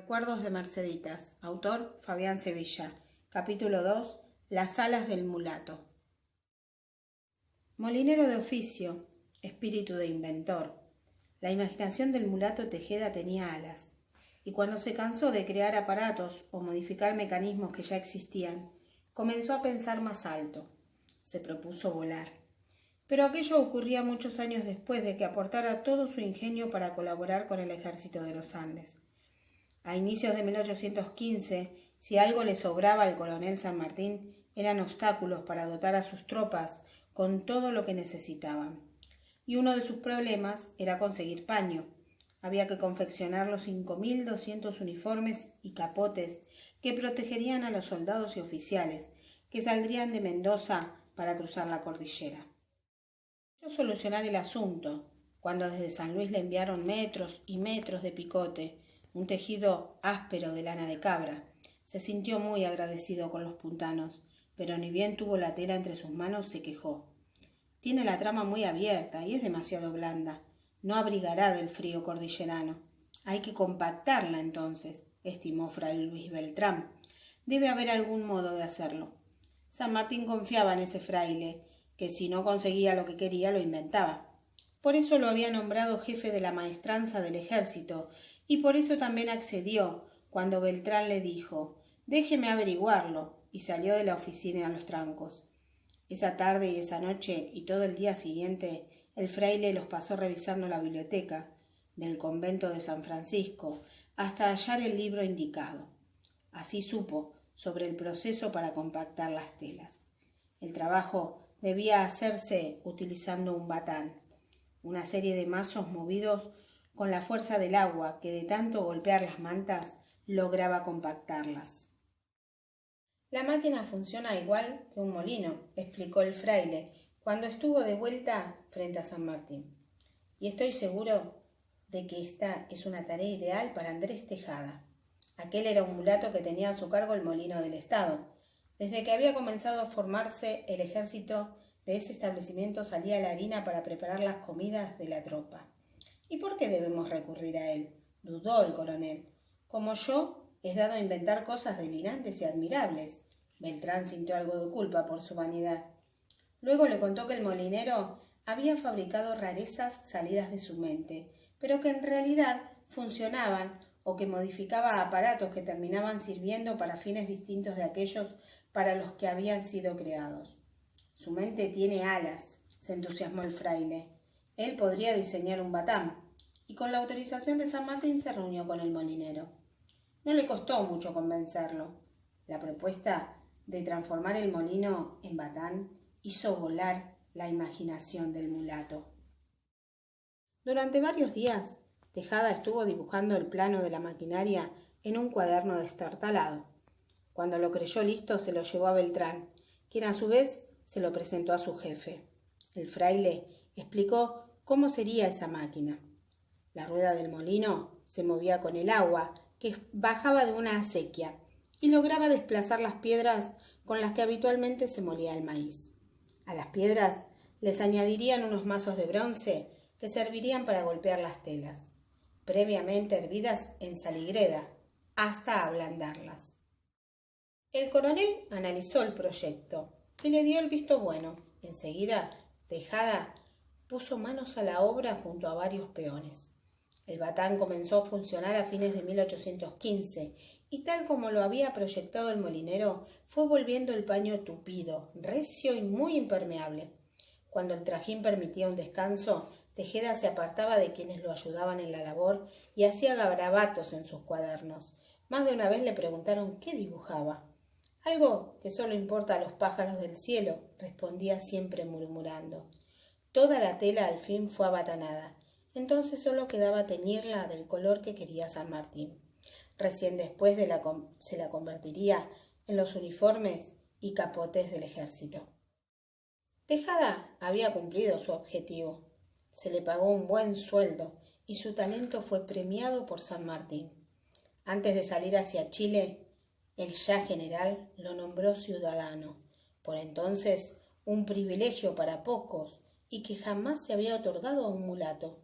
Recuerdos de Merceditas. Autor Fabián Sevilla. Capítulo 2. Las alas del mulato. Molinero de oficio, espíritu de inventor. La imaginación del mulato Tejeda tenía alas, y cuando se cansó de crear aparatos o modificar mecanismos que ya existían, comenzó a pensar más alto. Se propuso volar. Pero aquello ocurría muchos años después de que aportara todo su ingenio para colaborar con el ejército de los Andes. A inicios de 1815, si algo le sobraba al coronel San Martín, eran obstáculos para dotar a sus tropas con todo lo que necesitaban. Y uno de sus problemas era conseguir paño. Había que confeccionar los 5.200 uniformes y capotes que protegerían a los soldados y oficiales que saldrían de Mendoza para cruzar la cordillera. Yo solucionar el asunto, cuando desde San Luis le enviaron metros y metros de picote, un tejido áspero de lana de cabra. Se sintió muy agradecido con los puntanos, pero ni bien tuvo la tela entre sus manos se quejó. Tiene la trama muy abierta y es demasiado blanda. No abrigará del frío cordillerano. Hay que compactarla entonces, estimó fray Luis Beltrán. Debe haber algún modo de hacerlo. San Martín confiaba en ese fraile, que si no conseguía lo que quería lo inventaba. Por eso lo había nombrado jefe de la maestranza del ejército, y por eso también accedió cuando Beltrán le dijo: «Déjeme averiguarlo», y salió de la oficina a los trancos. Esa tarde y esa noche y todo el día siguiente el fraile los pasó revisando la biblioteca del convento de San Francisco hasta hallar el libro indicado. Así supo sobre el proceso para compactar las telas. El trabajo debía hacerse utilizando un batán, una serie de mazos movidos con la fuerza del agua que de tanto golpear las mantas lograba compactarlas. La máquina funciona igual que un molino, explicó el fraile cuando estuvo de vuelta frente a San Martín. Y estoy seguro de que esta es una tarea ideal para Andrés Tejada. Aquel era un mulato que tenía a su cargo el molino del Estado. Desde que había comenzado a formarse el ejército, de ese establecimiento salía la harina para preparar las comidas de la tropa. ¿Y por qué debemos recurrir a él?, dudó el coronel. Como yo, es dado a inventar cosas delirantes y admirables. Beltrán sintió algo de culpa por su vanidad. Luego le contó que el molinero había fabricado rarezas salidas de su mente, pero que en realidad funcionaban o que modificaba aparatos que terminaban sirviendo para fines distintos de aquellos para los que habían sido creados. Su mente tiene alas, se entusiasmó el fraile. Él podría diseñar un batán, y con la autorización de San Martín se reunió con el molinero. No le costó mucho convencerlo. La propuesta de transformar el molino en batán hizo volar la imaginación del mulato. Durante varios días, Tejada estuvo dibujando el plano de la maquinaria en un cuaderno destartalado. Cuando lo creyó listo, se lo llevó a Beltrán, quien a su vez se lo presentó a su jefe. El fraile explicó cómo sería esa máquina. La rueda del molino se movía con el agua que bajaba de una acequia y lograba desplazar las piedras con las que habitualmente se molía el maíz. A las piedras les añadirían unos mazos de bronce que servirían para golpear las telas, previamente hervidas en saligreda, hasta ablandarlas. El coronel analizó el proyecto y le dio el visto bueno. Enseguida, Tejada puso manos a la obra junto a varios peones. El batán comenzó a funcionar a fines de 1815 y tal como lo había proyectado el molinero, fue volviendo el paño tupido, recio y muy impermeable. Cuando el trajín permitía un descanso, Tejeda se apartaba de quienes lo ayudaban en la labor y hacía garabatos en sus cuadernos. Más de una vez le preguntaron qué dibujaba. «Algo que solo importa a los pájaros del cielo», respondía siempre murmurando. Toda la tela al fin fue abatanada. Entonces solo quedaba teñirla del color que quería San Martín. Recién después se la convertiría en los uniformes y capotes del ejército. Tejada había cumplido su objetivo. Se le pagó un buen sueldo y su talento fue premiado por San Martín. Antes de salir hacia Chile, el ya general lo nombró ciudadano, por entonces un privilegio para pocos y que jamás se había otorgado a un mulato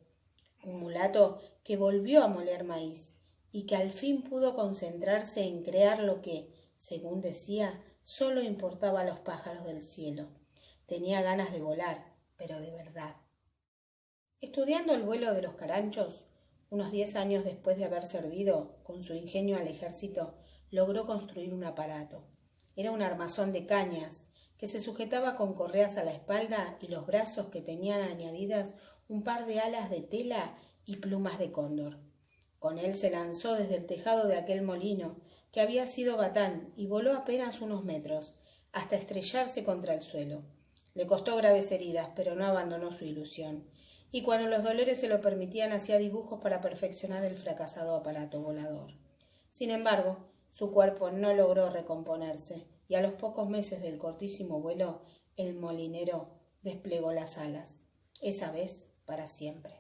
que volvió a moler maíz y que al fin pudo concentrarse en crear lo que, según decía, solo importaba a los pájaros del cielo. Tenía ganas de volar, pero de verdad. Estudiando el vuelo de los caranchos, unos 10 años después de haber servido con su ingenio al ejército, logró construir un aparato. Era un armazón de cañas que se sujetaba con correas a la espalda y los brazos que tenían añadidas un par de alas de tela y plumas de cóndor. Con él se lanzó desde el tejado de aquel molino, que había sido batán, y voló apenas unos metros, hasta estrellarse contra el suelo. Le costó graves heridas, pero no abandonó su ilusión, y cuando los dolores se lo permitían hacía dibujos para perfeccionar el fracasado aparato volador. Sin embargo, su cuerpo no logró recomponerse, y a los pocos meses del cortísimo vuelo, el molinero desplegó las alas, esa vez para siempre.